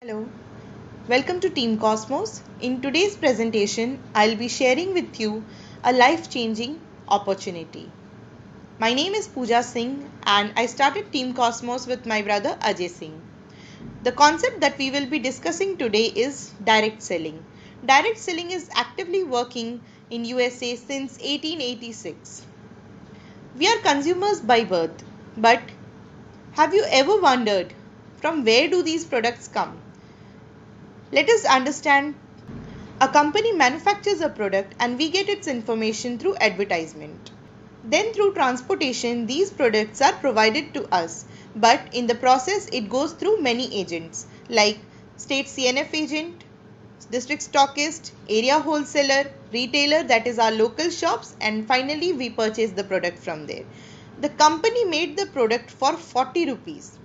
Hello, welcome to Team Cosmos. In today's presentation, I'll be sharing with you a life changing opportunity. My name is Pooja Singh and I started Team Cosmos with my brother Ajay Singh. The concept that we will be discussing today is direct selling. Direct selling is actively working in USA since 1886. We are consumers by birth, but have you ever wondered from where do these products come? Let us understand. A company manufactures a product and we get its information through advertisement. Then through transportation, these products are provided to us. But in the process, it goes through many agents like state CNF agent, district stockist, area wholesaler, retailer, that is our local shops, and finally we purchase the product from there. The company made the product for 40 rupees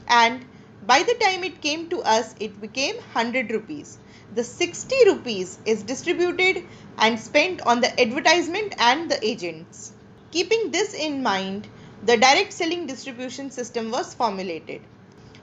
and by the time it came to us it became 100 rupees. The 60 rupees is distributed and spent on the advertisement and the agents. Keeping this in mind, the direct selling distribution system was formulated.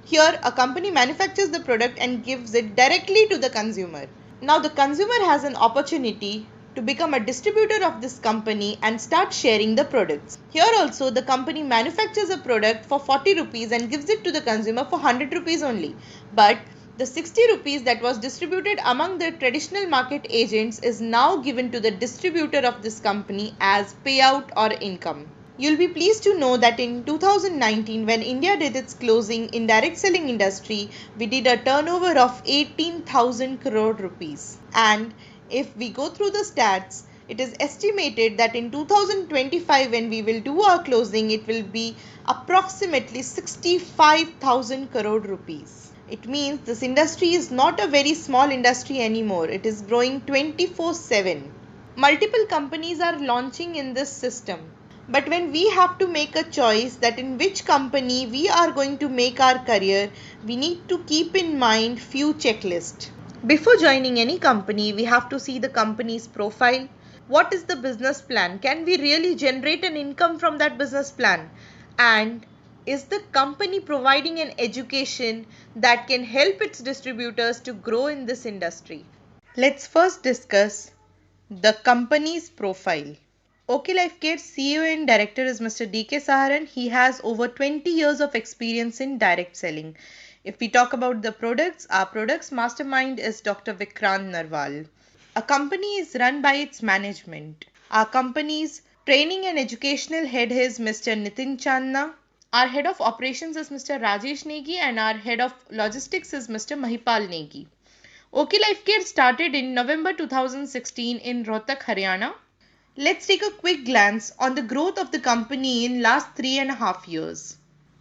Here a company manufactures the product and gives it directly to the consumer. Now the consumer has an opportunity to become a distributor of this company and start sharing the products. Here also the company manufactures a product for 40 rupees and gives it to the consumer for 100 rupees only. But the 60 rupees that was distributed among the traditional market agents is now given to the distributor of this company as payout or income. You'll be pleased to know that in 2019, when India did its closing in direct selling industry, we did a turnover of 18,000 crore rupees. And if we go through the stats, it is estimated that in 2025, when we will do our closing, it will be approximately 65,000 crore rupees. It means this industry is not a very small industry anymore. It is growing 24/7. Multiple companies are launching in this system. But when we have to make a choice that in which company we are going to make our career, we need to keep in mind few checklists. Before joining any company, we have to see the company's profile. What is the business plan? Can we really generate an income from that business plan? And is the company providing an education that can help its distributors to grow in this industry? Let's first discuss the company's profile. OK Life Care's CEO and director is Mr. D.K. Saharan. He has over 20 years of experience in direct selling. If we talk about the products, our products mastermind is Dr. Vikrant Narwal. A company is run by its management. Our company's training and educational head is Mr. Nitin Chandna. Our head of operations is Mr. Rajesh Negi and our head of logistics is Mr. Mahipal Negi. OK Life Care started in November 2016 in Rohtak, Haryana. Let's take a quick glance on the growth of the company in last 3.5 years.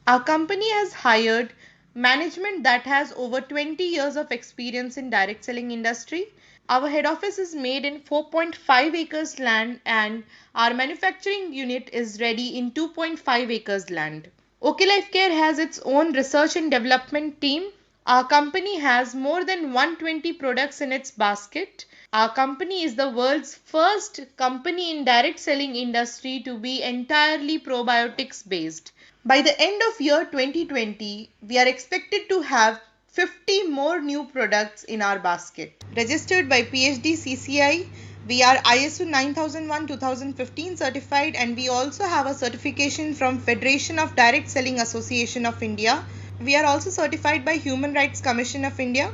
Our company has hired management that has over 20 years of experience in direct selling industry. Our head office is made in 4.5 acres land and our manufacturing unit is ready in 2.5 acres land. OK Life Care has its own research and development team. Our company has more than 120 products in its basket. Our company is the world's first company in direct selling industry to be entirely probiotics based. By the end of year 2020, we are expected to have 50 more new products in our basket. Registered by PhD CCI, we are ISO 9001-2015 certified and we also have a certification from Federation of Direct Selling Association of India. We are also certified by Human Rights Commission of India.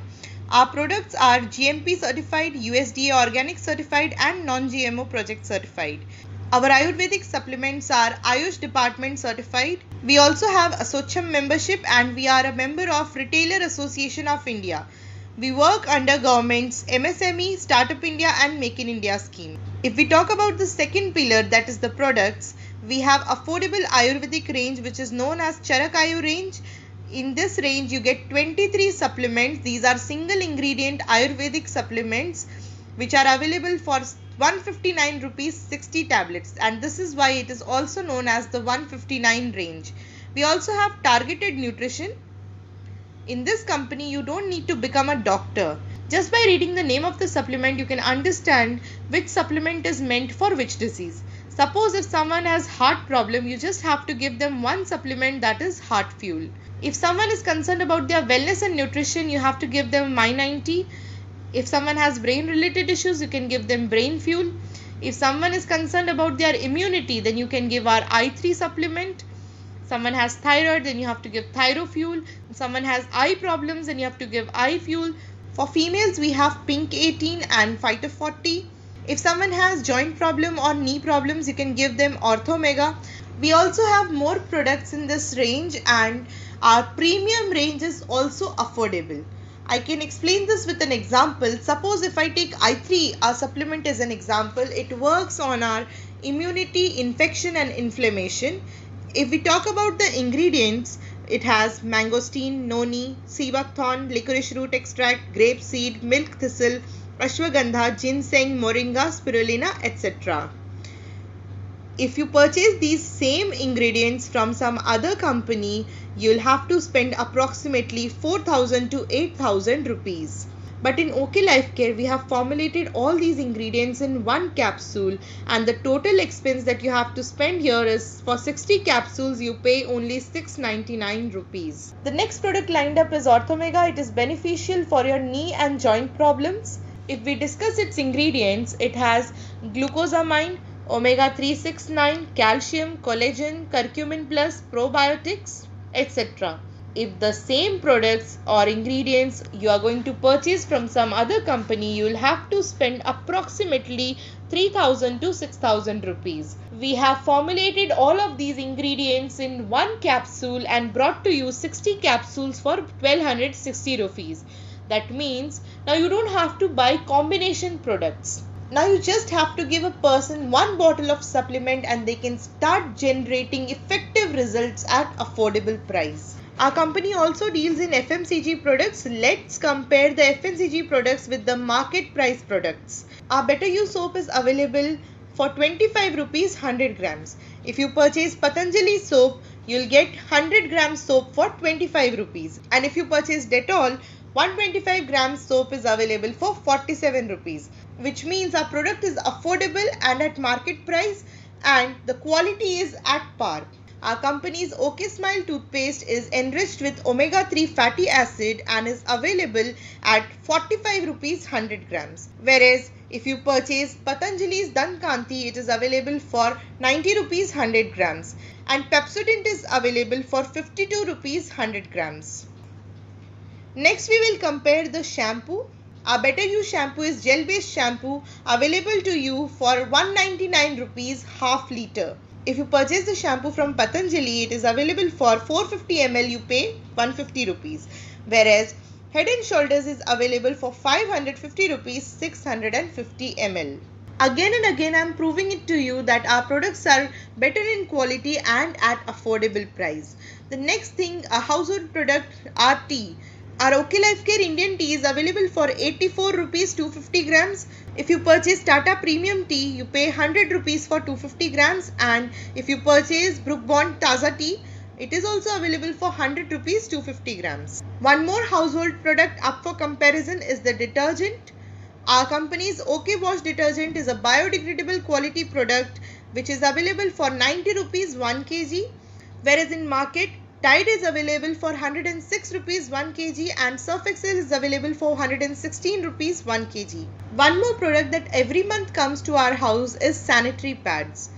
Our products are GMP certified, USDA organic certified and non-GMO project certified. Our Ayurvedic supplements are Ayush department certified. We also have Asocham membership and we are a member of Retailer Association of India. We work under government's MSME, Startup India and Make in India scheme. If we talk about the second pillar, that is the products, we have affordable Ayurvedic range which is known as Charak Ayu range. In this range you get 23 supplements. These are single ingredient Ayurvedic supplements which are available for 159 rupees 60 tablets, and this is why it is also known as the 159 range. We also have targeted nutrition. In this company you don't need to become a doctor. Just by reading the name of the supplement you can understand which supplement is meant for which disease. Suppose if someone has heart problem, you just have to give them one supplement, that is heart fuel. If someone is concerned about their wellness and nutrition, you have to give them My90. If someone has brain related issues, you can give them Brain Fuel. If someone is concerned about their immunity, then you can give our I3 supplement. Someone has thyroid, then you have to give ThyroFuel. Someone has eye problems, then you have to give Eye Fuel. For females, we have Pink 18 and Phyto 40. If someone has joint problem or knee problems, you can give them Orthomega. We also have more products in this range, and our premium range is also affordable. I can explain this with an example. Suppose if I take I3, our supplement as an example, it works on our immunity, infection and inflammation. If we talk about the ingredients, it has mangosteen, noni, sea buckthorn, licorice root extract, grape seed, milk thistle, ashwagandha, ginseng, moringa, spirulina, etc. If you purchase these same ingredients from some other company, you'll have to spend approximately 4,000 to 8,000 rupees. But in OK Life Care, we have formulated all these ingredients in one capsule, and the total expense that you have to spend here is for 60 capsules, you pay only 699 rupees. The next product lined up is Orthomega. It is beneficial for your knee and joint problems. If we discuss its ingredients, it has glucosamine, omega 369, calcium, collagen, curcumin plus, probiotics, etc. If the same products or ingredients you are going to purchase from some other company, you will have to spend approximately 3,000 to 6,000 rupees. We have formulated all of these ingredients in one capsule and brought to you 60 capsules for 1260 rupees. That means now you don't have to buy combination products. Now you just have to give a person one bottle of supplement and they can start generating effective results at affordable price. Our company also deals in FMCG products. Let's compare the FMCG products with the market price products. Our Better You soap is available for 25 rupees 100 grams. If you purchase Patanjali soap, you'll get 100 grams soap for 25 rupees. And if you purchase Dettol, 125 grams soap is available for 47 rupees. Which means our product is affordable and at market price, and the quality is at par. Our company's OK Smile toothpaste is enriched with omega 3 fatty acid and is available at 45 rupees 100 grams. Whereas if you purchase Patanjali's Dantkanti, it is available for 90 rupees 100 grams, and Pepsodent is available for 52 rupees 100 grams. Next we will compare the shampoo. Our Better You shampoo is gel based shampoo available to you for 199 rupees half liter. If you purchase the shampoo from Patanjali, it is available for 450 ml, you pay 150 rupees. Whereas Head and Shoulders is available for 550 rupees 650 ml. Again and again I am proving it to you that our products are better in quality and at affordable price. The next thing, a household product, our tea. Our OK Life Care Indian tea is available for 84 rupees 250 grams. If you purchase Tata Premium tea, you pay 100 rupees for 250 grams, and if you purchase Brook Bond Taza tea, it is also available for 100 rupees 250 grams. One more household product up for comparison is the detergent. Our company's OK Wash detergent is a biodegradable quality product which is available for 90 rupees 1 kg, whereas in market Tide is available for 106 rupees 1 kg and Surf Excel is available for 116 rupees 1 kg. One more product that every month comes to our house is sanitary pads.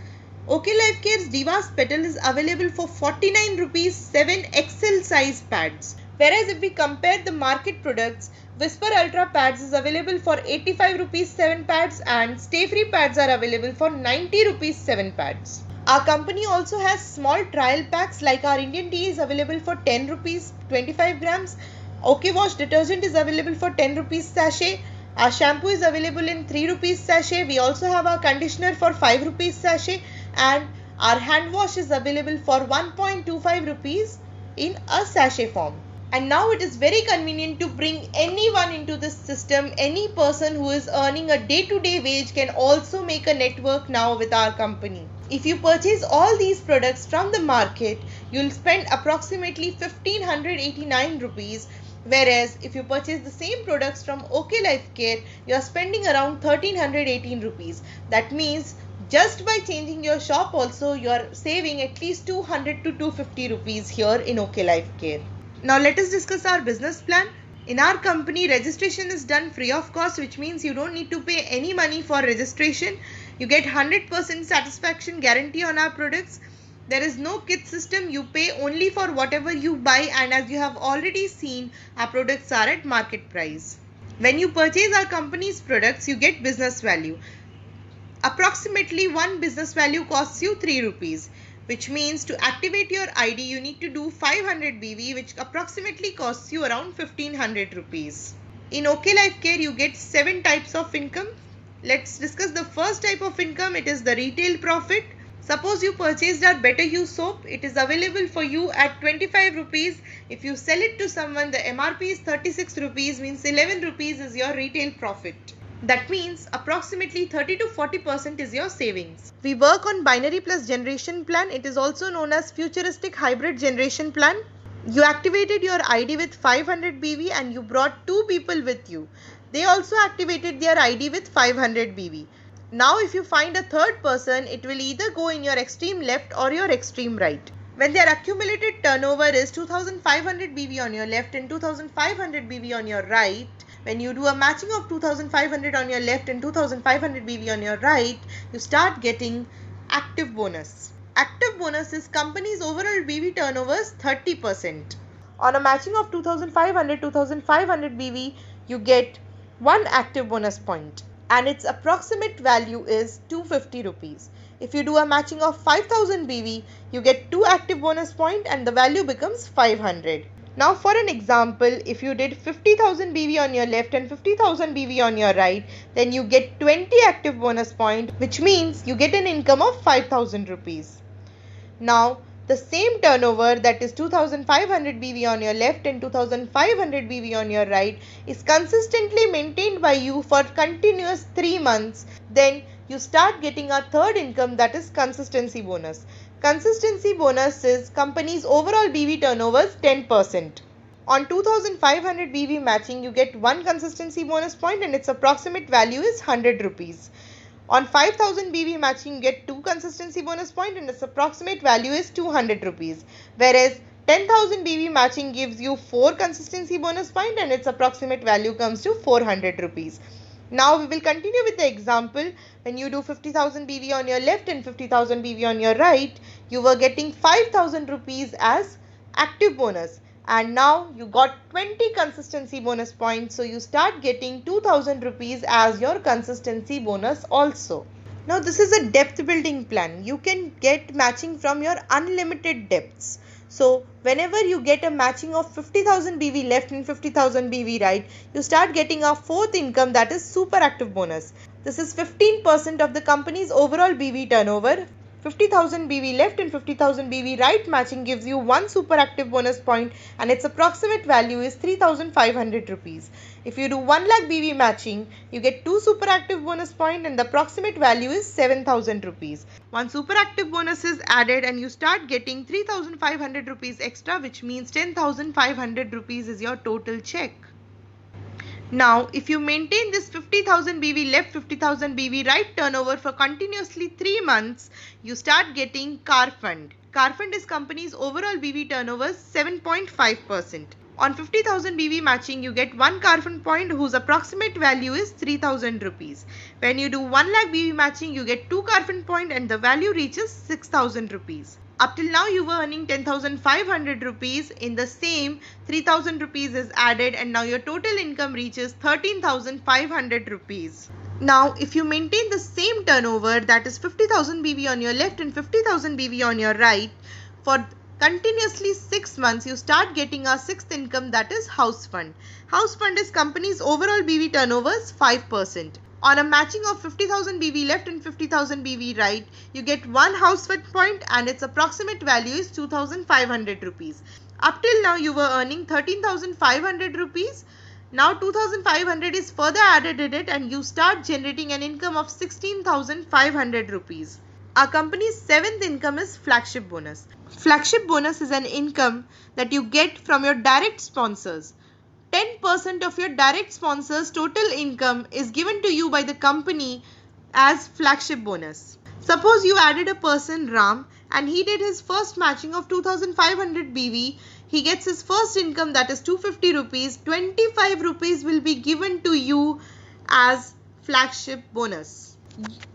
OK Life Care's Divas Petal is available for 49 rupees 7 XL size pads. Whereas if we compare the market products, Whisper Ultra pads is available for 85 rupees 7 pads and Stay Free pads are available for 90 rupees 7 pads. Our company also has small trial packs, like our Indian tea is available for 10 rupees 25 grams. OK Wash detergent is available for 10 rupees sachet. Our shampoo is available in 3 rupees sachet. We also have our conditioner for 5 rupees sachet, and our hand wash is available for 1.25 rupees in a sachet form. And now it is very convenient to bring anyone into this system. Any person who is earning a day-to-day wage can also make a network now with our company. If you purchase all these products from the market, you will spend approximately 1589 rupees. Whereas if you purchase the same products from OK Life Care, you are spending around 1318 rupees. That means Just by changing your shop also, you are saving at least 200 to 250 rupees here in OK Life Care. Now let us discuss our business plan. In our company, registration is done free of cost, which means you don't need to pay any money for registration. You get 100% satisfaction guarantee on our products. There is no kit system. You pay only for whatever you buy, and as you have already seen, our products are at market price. When you purchase our company's products, you get business value. Approximately one business value costs you 3 rupees, which means to activate your ID you need to do 500 BV, which approximately costs you around 1500 rupees. In OK Life Care you get 7 types of income. Let's discuss the first type of income. It is the retail profit. Suppose you purchased our Better You soap. It is available for you at 25 rupees. If you sell it to someone, the MRP is 36 rupees, means 11 rupees is your retail profit. That means approximately 30 to 40% is your savings. We work on binary plus generation plan. It is also known as futuristic hybrid generation plan. You activated your ID with 500 BV and you brought 2 people with you. They also activated their ID with 500 BV. Now if you find a third person, it will either go in your extreme left or your extreme right. When their accumulated turnover is 2500 BV on your left and 2500 BV on your right, when you do a matching of 2500 on your left and 2500 BV on your right, you start getting active bonus. Active bonus is company's overall BV turnovers 30%. On a matching of 2500 BV, you get 1 active bonus point and its approximate value is 250 rupees. If you do a matching of 5000 BV, you get 2 active bonus point and the value becomes 500. Now for an example, if you did 50,000 BV on your left and 50,000 BV on your right, then you get 20 active bonus point, which means you get an income of 5,000 rupees. Now the same turnover, that is 2500 BV on your left and 2500 BV on your right, is consistently maintained by you for continuous 3 months. Then you start getting a third income, that is consistency bonus. Consistency bonus is company's overall BV turnovers 10%. On 2500 BV matching, you get 1 consistency bonus point and its approximate value is 100 rupees. On 5000 BV matching, you get 2 consistency bonus point and its approximate value is 200 rupees. Whereas 10,000 BV matching gives you 4 consistency bonus point and its approximate value comes to 400 rupees. Now we will continue with the example. When you do 50,000 BV on your left and 50,000 BV on your right, you were getting 5,000 rupees as active bonus. And now you got 20 consistency bonus points. So you start getting 2,000 rupees as your consistency bonus also. Now this is a depth building plan. You can get matching from your unlimited depths. So whenever you get a matching of 50,000 BV left and 50,000 BV right, you start getting a fourth income, that is super active bonus. This is 15% of the company's overall BV turnover. 50,000 BV left and 50,000 BV right matching gives you 1 super active bonus point and its approximate value is 3,500 rupees. If you do 1 lakh BV matching, you get 2 super active bonus point and the approximate value is 7,000 rupees. 1 super active bonus is added and you start getting 3,500 rupees extra, which means 10,500 rupees is your total check. Now, if you maintain this 50,000 BV left, 50,000 BV right turnover for continuously 3 months, you start getting car fund. Car fund is company's overall BV turnover 7.5%. On 50,000 BV matching, you get 1 car fund point whose approximate value is 3,000 rupees. When you do 1 lakh BV matching, you get 2 car fund point and the value reaches 6,000 rupees. Up till now you were earning 10,500 rupees. In the same, 3,000 rupees is added and now your total income reaches 13,500 rupees. Now if you maintain the same turnover, that is 50,000 BV on your left and 50,000 BV on your right, for continuously 6 months, you start getting a sixth income, that is house fund. House fund is company's overall BV turnovers 5%. On a matching of 50,000 BV left and 50,000 BV right, you get 1 house fund point and its approximate value is 2,500 rupees. Up till now you were earning 13,500 rupees. Now 2,500 is further added in it and you start generating an income of 16,500 rupees. Our company's 7th income is flagship bonus. Flagship bonus is an income that you get from your direct sponsors. 10% of your direct sponsors' total income is given to you by the company as flagship bonus. Suppose you added a person Ram and he did his first matching of 2500 BV. He gets his first income, that is 250 rupees. 25 rupees will be given to you as flagship bonus.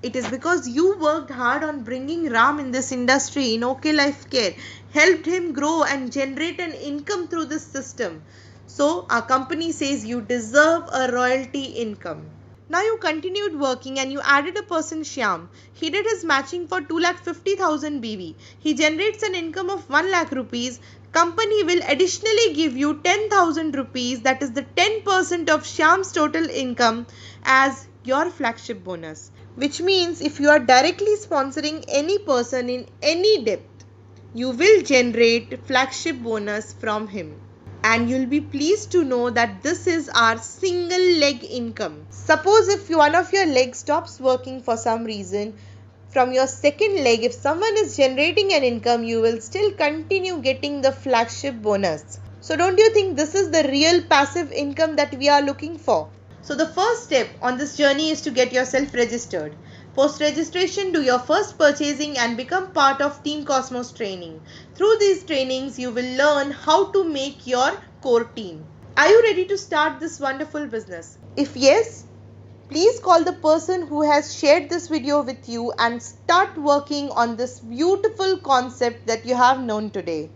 It is because you worked hard on bringing Ram in this industry, in OK Life Care, helped him grow and generate an income through this system. So our company says you deserve a royalty income. Now you continued working and you added a person Shyam. He did his matching for 2,50,000 BV. He generates an income of 1 lakh rupees. Company will additionally give you 10,000 rupees, that is the 10% of Shyam's total income, as your flagship bonus. Which means if you are directly sponsoring any person in any depth, you will generate flagship bonus from him. And you'll be pleased to know that this is our single leg income. Suppose if one of your legs stops working for some reason, from your second leg, if someone is generating an income, you will still continue getting the flagship bonus. So don't you think this is the real passive income that we are looking for? So the first step on this journey is to get yourself registered. Post registration, do your first purchasing and become part of Team Cosmos training. Through these trainings, you will learn how to make your core team. Are you ready to start this wonderful business? If yes, please call the person who has shared this video with you and start working on this beautiful concept that you have known today.